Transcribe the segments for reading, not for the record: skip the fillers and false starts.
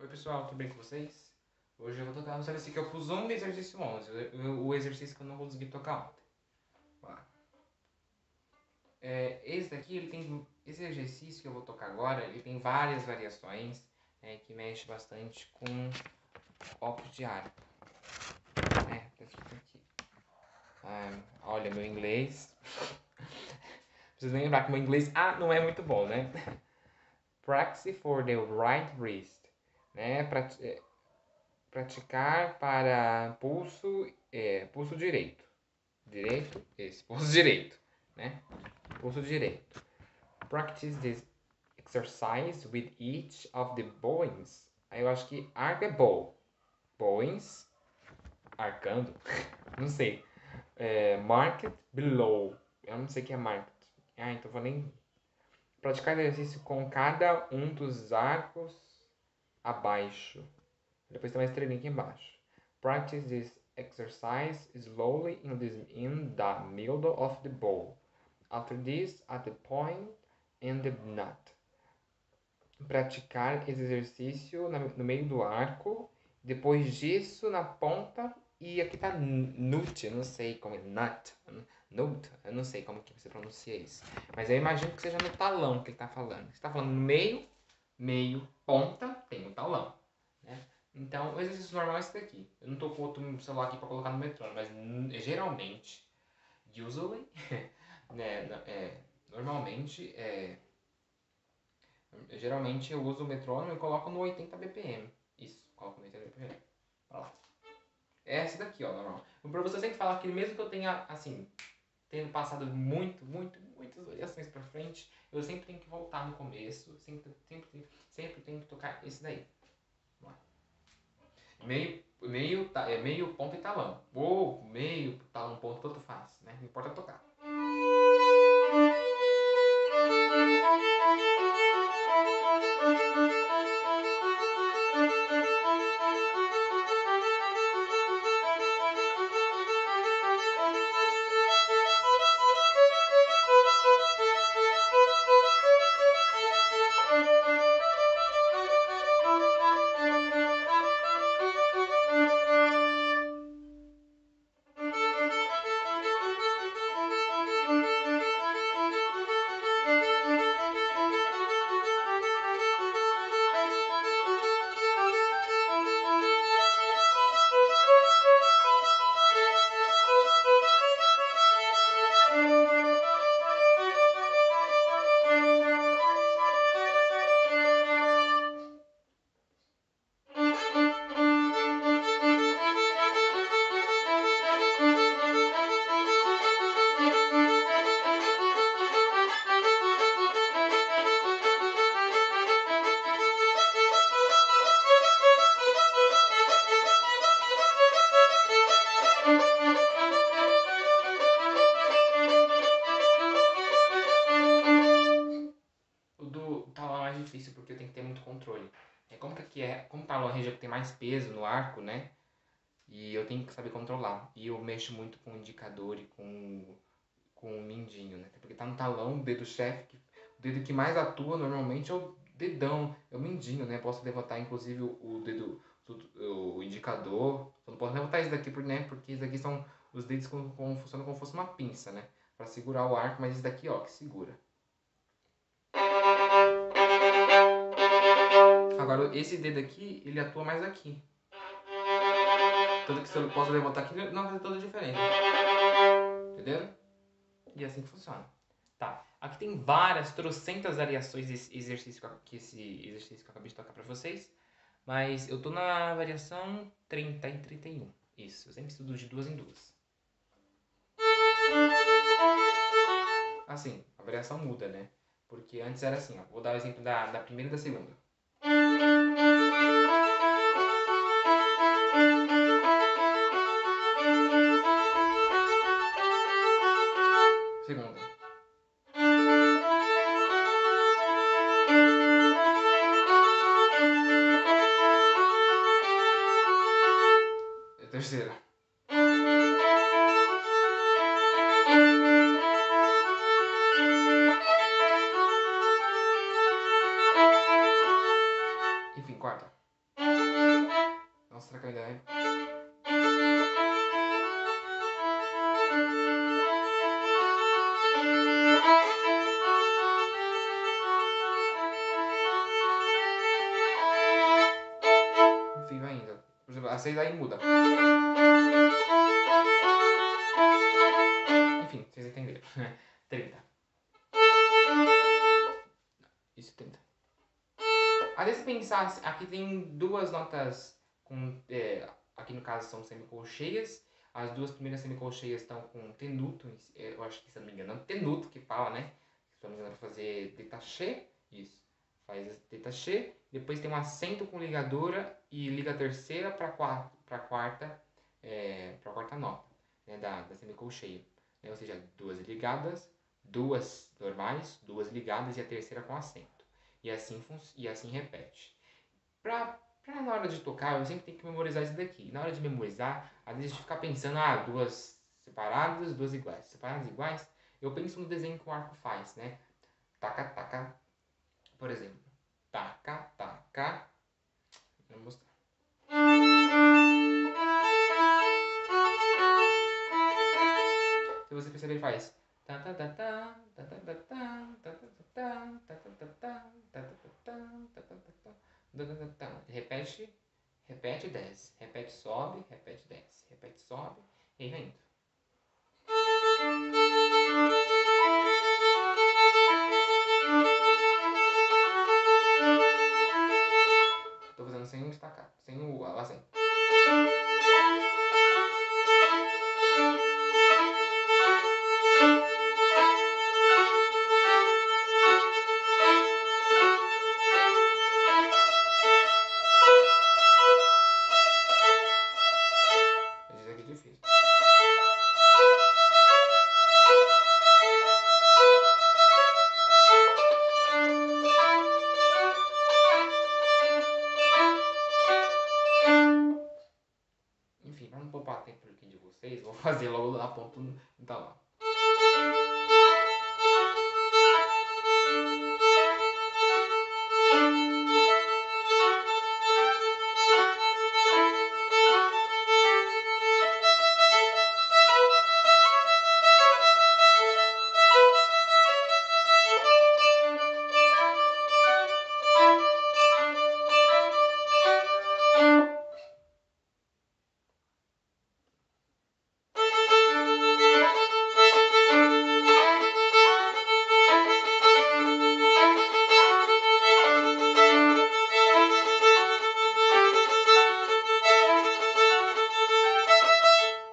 Oi pessoal, tudo bem com vocês? Hoje eu vou tocar no exercício que eu pus um exercício 11, o exercício que eu não consegui tocar ontem. Vamos lá. Esse exercício que eu vou tocar agora, ele tem várias variações que mexe bastante com copos de ar. Tá escrito aqui. Olha, meu inglês. Preciso lembrar que meu inglês não é muito bom, né? Practice for the right wrist, né? Praticar para pulso direito. Pulso direito, né? Pulso direito. Practice this exercise with each of the bowings. Aí eu acho que arco é bow. Bowings, arcando, não sei. Market below. Eu não sei o que é market. Então vou nem praticar exercício com cada um dos arcos abaixo. Depois tem uma estrelinha aqui embaixo. Practice this exercise slowly in the middle of the bow. After this, at the point and the nut. Praticar esse exercício no meio do arco. Depois disso, na ponta. E aqui tá nut, eu não sei como é nut. Nut, eu não sei como que você pronuncia isso. Mas eu imagino que seja no talão que ele tá falando. Você tá falando no meio, ponta, tem o talão. Né? Então, o exercício normal é esse daqui. Eu não tô com outro celular aqui pra colocar no metrônomo, mas geralmente, usually, né, normalmente, geralmente eu uso o metrônomo e coloco no 80 BPM. Isso, coloco no 80 BPM. Pra lá. É essa daqui, ó, normal. O professor sempre fala que mesmo que eu tenha, assim, tendo passado muitas variações pra frente, eu sempre tenho que voltar no começo, sempre tenho que tocar esse daí. Vamos lá. Meio, ponto e talão. Ou meio, talão, ponto, tanto faz, né? Não importa tocar. O do talão é mais difícil porque eu tenho que ter muito controle. Como o talão é a região que tem mais peso no arco, né? E eu tenho que saber controlar. E eu mexo muito com o indicador e com o mindinho, né? Porque tá no talão, o dedo-chefe, o dedo que mais atua normalmente é o dedão, é o mindinho, né? Posso levantar inclusive o dedo, o indicador. Só não posso levantar esse daqui, né? Porque esse daqui são os dedos como funcionam como se fosse uma pinça, né? Pra segurar o arco, mas esse daqui, ó, que segura. Agora, esse dedo aqui, ele atua mais aqui. Tanto que se eu posso levantar aqui, não vai fazer toda a diferença. Entendeu? E assim que funciona. Tá. Aqui tem várias, trocentas variações desse exercício que eu acabei de tocar pra vocês. Mas eu tô na variação 30 e 31. Isso, eu sempre estudo de duas em duas. Assim, a variação muda, né? Porque antes era assim, ó. Vou dar o exemplo da primeira e da segunda. Segunda. Terceira. Enfim, quarta. Nossa, será que ainda é? Enfim, vai indo. Por exemplo, a 6 aí muda. Enfim, vocês entenderam. 30. Isso, 30. Às vezes pensar, aqui tem duas notas com, aqui no caso são semicolcheias. As duas primeiras semicolcheias estão com tenuto, eu acho que se não me engano é tenuto que fala, né? Se não me engano, para fazer détaché, isso. Faz détaché, depois tem um acento com ligadura e liga a terceira para a quarta nota, né, da semicolcheia. Né? Ou seja, duas ligadas, duas normais, duas ligadas e a terceira com acento. E assim repete. Pra na hora de tocar, eu sempre tenho que memorizar isso daqui. Na hora de memorizar, às vezes a gente fica pensando, duas separadas, duas iguais. Separadas iguais, eu penso no desenho que o arco faz, né? Taca, taca, por exemplo. Taca, taca. Vou mostrar. Se você perceber, ele faz. Repete, repete, desce. Repete, sobe, repete, desce. Repete, sobe, e aí vai indo. Tô fazendo sem o estacar, sem o acento. Isso aqui é difícil. Enfim, para não poupar tempo aqui de vocês, vou fazer logo a ponto então lá.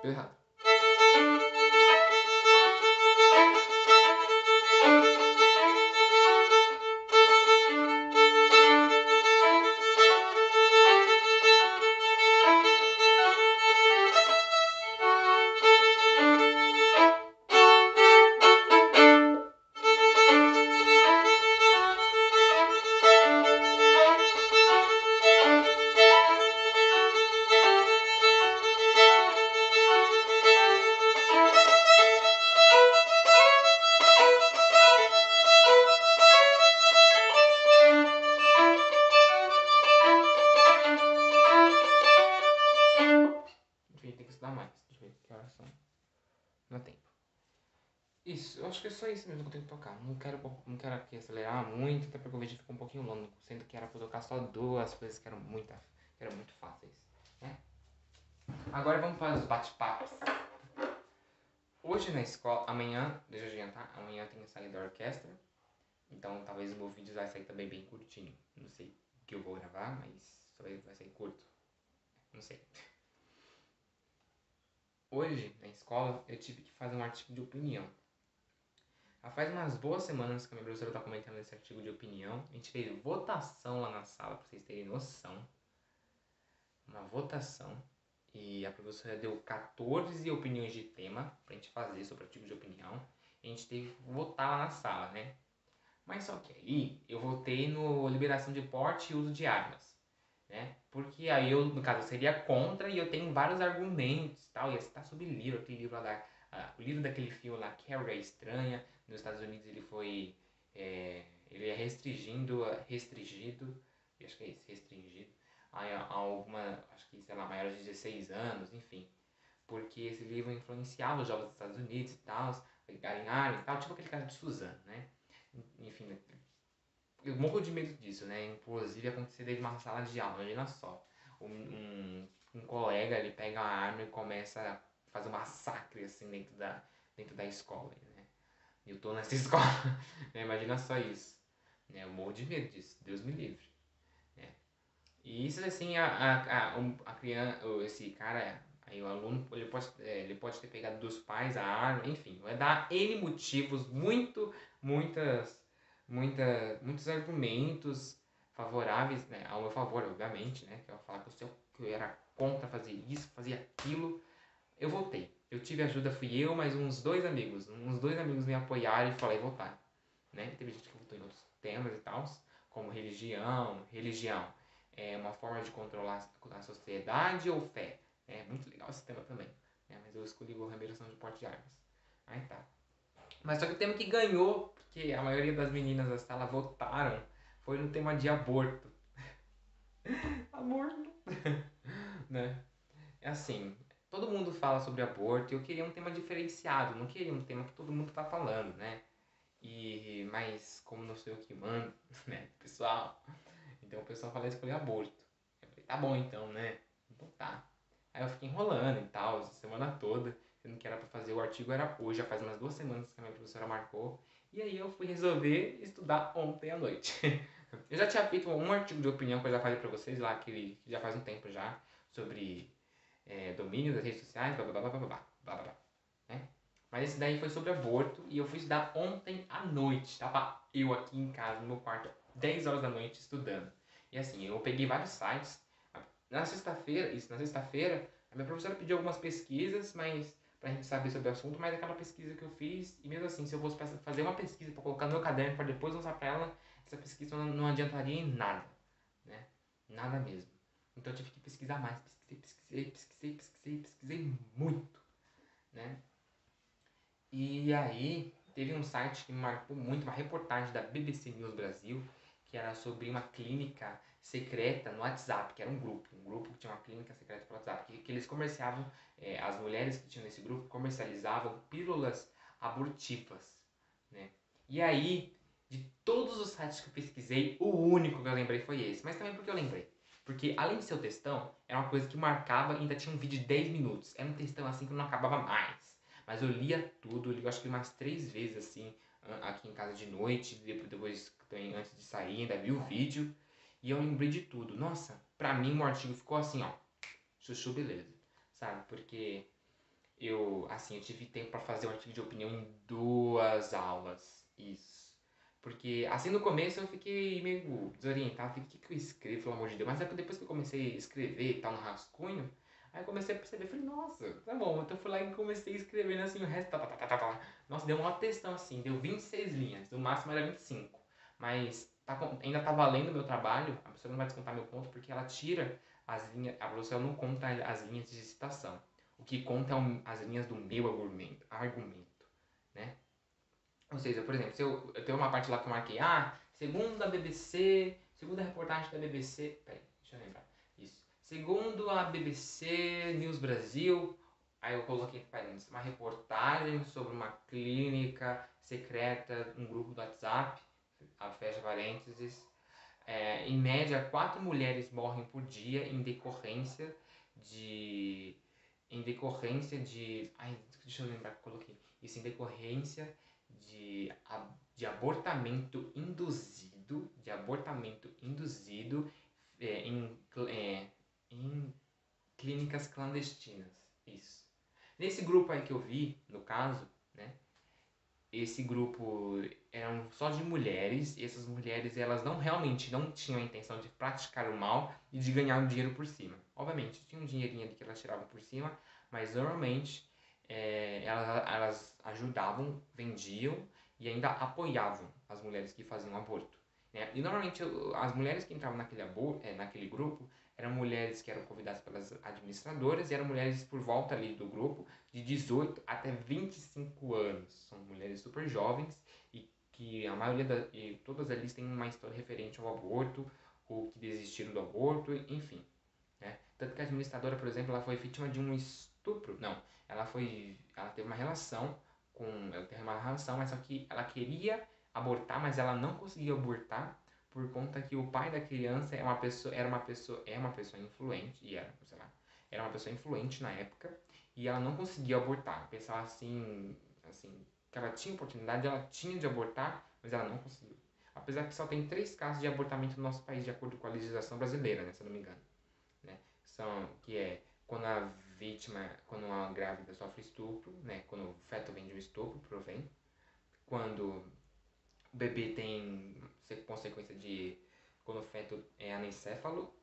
Deu errado. Enfim, tem que estudar mais. Deixa eu ver que horas são. Não tem. Isso, eu acho que é só isso mesmo que eu tenho que tocar. Não quero aqui acelerar muito, até porque o vídeo ficou um pouquinho longo. Sendo que era pra eu tocar só duas coisas que eram muito fáceis, né? Agora vamos para os bate-papos. Hoje na escola, amanhã, deixa eu adiantar, amanhã tem ensaio da orquestra. Então talvez o meu vídeo vai sair também bem curtinho. Não sei o que eu vou gravar, mas talvez vai sair curto. Não sei. Hoje, na escola, eu tive que fazer um artigo de opinião. Faz umas boas semanas que a minha professora está comentando esse artigo de opinião. A gente fez votação lá na sala, para vocês terem noção. Uma votação. E a professora deu 14 opiniões de tema pra gente fazer sobre o artigo de opinião. E a gente teve que votar lá na sala, né? Mas só que aí eu votei no liberação de porte e uso de armas, né? Porque aí eu, no caso, seria contra e eu tenho vários argumentos e tal. Ia citar sobre livro, aquele livro lá o livro daquele filme lá, Carrie a Estranha. Nos Estados Unidos ele foi... ele é restringido, acho que é isso, restringido, acho que, sei lá, maiores de 16 anos, enfim. Porque esse livro influenciava os jovens dos Estados Unidos e tal, Galinari e tal, tipo aquele cara de Suzano, né? Enfim, eu morro de medo disso, né? Inclusive acontecer dentro de uma sala de aula, imagina só. Um colega, ele pega a arma e começa a fazer um massacre, assim, dentro da escola, né? Eu tô nessa escola, né? Imagina só isso. Né? Eu morro de medo disso, Deus me livre. Né? E isso, assim, a criança, esse cara, aí o aluno, ele pode ter pegado dos pais a arma, enfim, vai dar N motivos, muitas, muitos argumentos favoráveis, né, ao meu favor, obviamente, né, que eu falar que eu era contra fazer isso, fazer aquilo. Eu voltei. Eu tive ajuda, fui eu, mais uns dois amigos. Uns dois amigos me apoiaram e falei voltar. Né? Teve gente que votou em outros temas e tal, como religião. Religião é uma forma de controlar a sociedade ou fé. É muito legal esse tema também. Né? Mas eu escolhi o remuneração de porte de armas. Aí tá. Mas só que o tema que ganhou, porque a maioria das meninas da sala votaram, foi no tema de aborto. Aborto. Né? É assim, todo mundo fala sobre aborto e eu queria um tema diferenciado, não queria um tema que todo mundo tá falando, né? Mas como não sou eu que mando, né, pessoal, então o pessoal fala escolher aborto. Eu falei, tá bom então, né? Então tá. Aí eu fiquei enrolando e tal, a semana toda, sendo que era pra fazer o artigo, era hoje, já faz umas 2 semanas que a minha professora marcou. E aí eu fui resolver estudar ontem à noite. Eu já tinha feito um artigo de opinião que eu já falei pra vocês lá, que já faz um tempo já, sobre domínio das redes sociais, blá blá blá blá blá blá blá blá, né? Mas esse daí foi sobre aborto e eu fui estudar ontem à noite. Tava eu aqui em casa, no meu quarto, 10 horas da noite estudando. E assim, eu peguei vários sites. Na sexta-feira, a minha professora pediu algumas pesquisas, mas pra gente saber sobre o assunto, mas aquela pesquisa que eu fiz, e mesmo assim, se eu fosse fazer uma pesquisa pra colocar no meu caderno pra depois usar pra ela, essa pesquisa não adiantaria em nada, né? Nada mesmo. Então eu tive que pesquisar mais, pesquisei muito, né? E aí teve um site que me marcou muito, uma reportagem da BBC News Brasil, que era sobre uma clínica secreta no WhatsApp, que era um grupo que tinha uma clínica secreta no WhatsApp, que eles comerciavam, as mulheres que tinham nesse grupo comercializavam pílulas abortivas, né? E aí, de todos os sites que eu pesquisei, o único que eu lembrei foi esse. Mas também porque eu lembrei. Porque além de ser o textão, era uma coisa que marcava e ainda tinha um vídeo de 10 minutos. Era um textão assim que não acabava mais. Mas eu lia tudo, eu acho que umas 3 vezes assim, aqui em casa de noite, depois antes de sair, ainda vi o vídeo. E eu lembrei de tudo. Nossa, pra mim o artigo ficou assim, ó. Chuchu beleza. Sabe? Porque eu tive tempo pra fazer um artigo de opinião em 2 aulas. Isso. Porque, assim, no começo eu fiquei meio desorientado. Falei, o que eu escrevo, pelo amor de Deus? Mas depois que eu comecei a escrever e tal no rascunho, aí eu comecei a perceber. Falei, nossa, tá bom. Então eu fui lá e comecei escrevendo assim o resto. Tá, tá, tá, tá, tá. Nossa, deu uma textão assim. Deu 26 linhas. No máximo era 25. Mas ainda tá valendo o meu trabalho. A pessoa não vai descontar meu ponto porque ela tira as linhas. A professora não conta as linhas de citação. O que conta é as linhas do meu argumento, né? Ou seja, por exemplo, se eu tenho uma parte lá que eu marquei, segundo a BBC, segundo a reportagem da BBC, peraí, deixa eu lembrar, isso, segundo a BBC News Brasil, aí eu coloquei entre parênteses, uma reportagem sobre uma clínica secreta, um grupo do WhatsApp, fecha parênteses, em média 4 mulheres morrem por dia de ai, deixa eu lembrar que eu coloquei isso, em decorrência de, de abortamento induzido em clínicas clandestinas. Isso. Nesse grupo aí que eu vi, no caso, né? Esse grupo eram só de mulheres, e essas mulheres elas realmente não tinham a intenção de praticar o mal e de ganhar um dinheiro por cima. Obviamente, tinha um dinheirinho ali que elas tiravam por cima, mas normalmente elas ajudavam, vendiam e ainda apoiavam as mulheres que faziam aborto. Né? E normalmente as mulheres que entravam naquele grupo eram mulheres que eram convidadas pelas administradoras e eram mulheres por volta ali do grupo de 18 até 25 anos. São mulheres super jovens e que a maioria e todas eles têm uma história referente ao aborto ou que desistiram do aborto, enfim. Né? Tanto que a administradora, por exemplo, ela foi vítima de um estupro. Não, ela teve uma relação ela teve uma relação, mas só que ela queria abortar, mas ela não conseguia abortar por conta que o pai da criança é uma pessoa influente, e era, sei lá, era uma pessoa influente na época, e ela não conseguia abortar. Pensava assim, que ela tinha oportunidade, ela tinha de abortar, mas ela não conseguiu. Apesar que só tem 3 casos de abortamento no nosso país, de acordo com a legislação brasileira, né, se eu não me engano. Né? Que é quando quando a grávida sofre estupro, né? Quando o feto vem de um estupro, provém. Quando o bebê tem consequência de quando o feto é anencéfalo,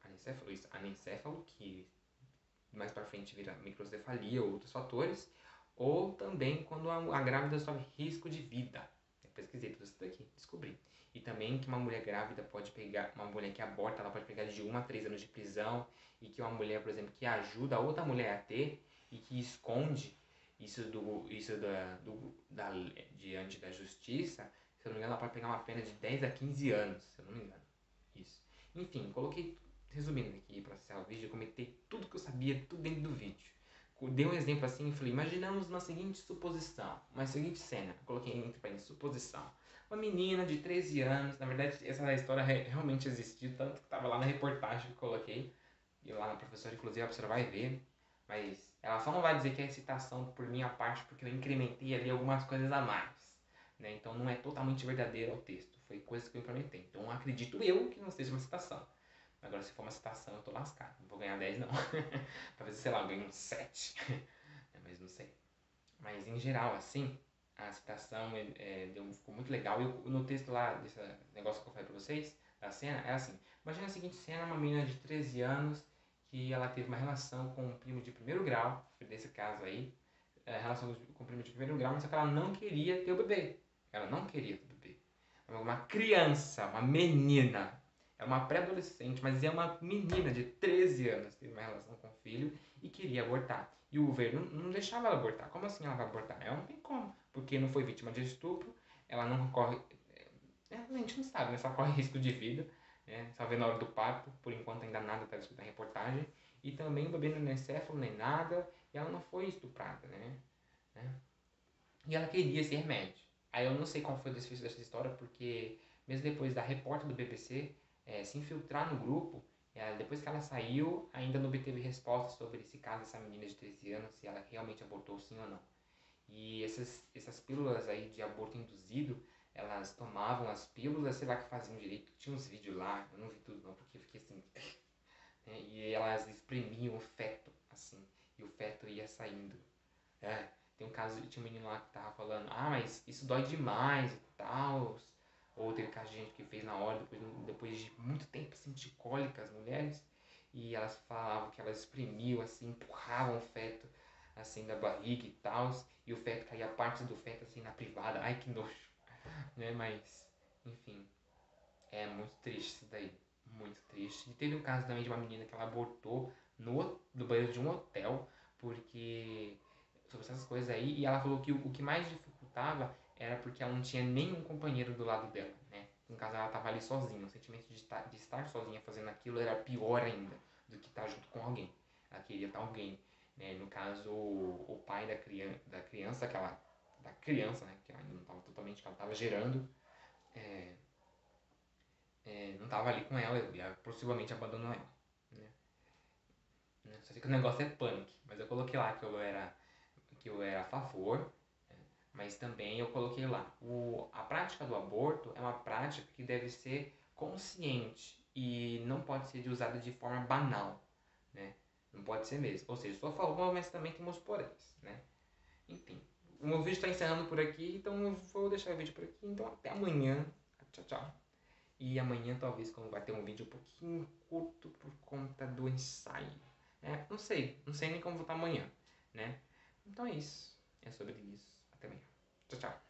que mais para frente vira microcefalia ou outros fatores, ou também quando a grávida sofre risco de vida. Eu pesquisei tudo isso daqui, descobri. E também que uma mulher grávida pode pegar, uma mulher que aborta, ela pode pegar de 1 a 3 anos de prisão, e que uma mulher, por exemplo, que ajuda a outra mulher a ter e que esconde diante da justiça, se eu não me engano, ela pode pegar uma pena de 10 a 15 anos, se eu não me engano. Isso. Enfim, coloquei, resumindo aqui para acessar o vídeo, eu comentei tudo que eu sabia, tudo dentro do vídeo. Dei um exemplo assim e falei, imaginamos uma seguinte suposição, uma seguinte cena. Eu coloquei entre parênteses, suposição. Uma menina de 13 anos, na verdade essa história realmente existiu, tanto que estava lá na reportagem que eu coloquei, e lá na professora, inclusive a professora vai ver, mas ela só não vai dizer que é citação por minha parte, porque eu incrementei ali algumas coisas a mais. Né? Então não é totalmente verdadeiro ao texto, foi coisas que eu implementei. Então acredito eu que não seja uma citação. Agora, se for uma citação, eu tô lascado. Não vou ganhar 10, não. Talvez, sei lá, eu ganhe um 7. Mas não sei. Mas, em geral, assim, a citação ficou muito legal. E no texto lá, desse negócio que eu falei pra vocês, da cena, é assim. Imagina a seguinte cena, uma menina de 13 anos que ela teve uma relação com um primo de primeiro grau, desse caso aí, relação com o primo de primeiro grau, mas só que ela não queria ter o bebê. Ela não queria ter o bebê. Uma criança, uma menina, é uma pré-adolescente, mas é uma menina de 13 anos, teve uma relação com o filho e queria abortar. E o governo não deixava ela abortar. Como assim ela vai abortar? Ela não tem como, porque não foi vítima de estupro, ela não corre. A gente não sabe, né? Só corre risco de vida, né? Só vê na hora do parto, por enquanto ainda nada está escrito na reportagem. E também o bebê não é encéfalo nem nada, e ela não foi estuprada, né? E ela queria esse remédio. Aí eu não sei qual foi o desfecho dessa história, porque mesmo depois da repórter do BBC se infiltrar no grupo, depois que ela saiu, ainda não obteve resposta sobre esse caso dessa menina de 13 anos, se ela realmente abortou sim ou não. E essas pílulas aí de aborto induzido, elas tomavam as pílulas, sei lá que faziam direito, tinha uns vídeos lá, eu não vi tudo não, porque eu fiquei assim... né? E elas espremiam o feto, assim, e o feto ia saindo. Tem um caso, tinha um menino lá que tava falando, mas isso dói demais e tal. Ou teve caso de gente que fez na hora, depois de muito tempo sentir cólica as mulheres. E elas falavam que elas espremiam, assim, empurravam o feto, assim, da barriga e tal. E o feto caía parte do feto, assim, na privada. Ai, que nojo. Né, mas, enfim, é muito triste isso daí. Muito triste. E teve um caso também de uma menina que ela abortou no banheiro de um hotel, porque sobre essas coisas aí, e ela falou que o que mais dificultava era porque ela não tinha nenhum companheiro do lado dela, né? No caso, ela estava ali sozinha. O sentimento de estar sozinha fazendo aquilo era pior ainda do que estar junto com alguém. Ela queria estar alguém, né? No caso, o pai da criança, da criança, né? Que ela ainda não estava totalmente, que ela estava gerando, não estava ali com ela, e possivelmente abandonou ela, né? Só sei que o negócio é punk, mas eu coloquei lá que eu era a favor, mas também eu coloquei lá, a prática do aborto é uma prática que deve ser consciente e não pode ser usada de forma banal, né? Não pode ser mesmo. Ou seja, sou a favor, mas também tem meus poréns, né? Enfim, o meu vídeo está encerrando por aqui, então eu vou deixar o vídeo por aqui. Então até amanhã. Tchau, tchau. E amanhã talvez como vai ter um vídeo um pouquinho curto por conta do ensaio. Não sei nem como vou estar amanhã, né? Então é isso. É sobre isso. Até amanhã. Tchau, tchau.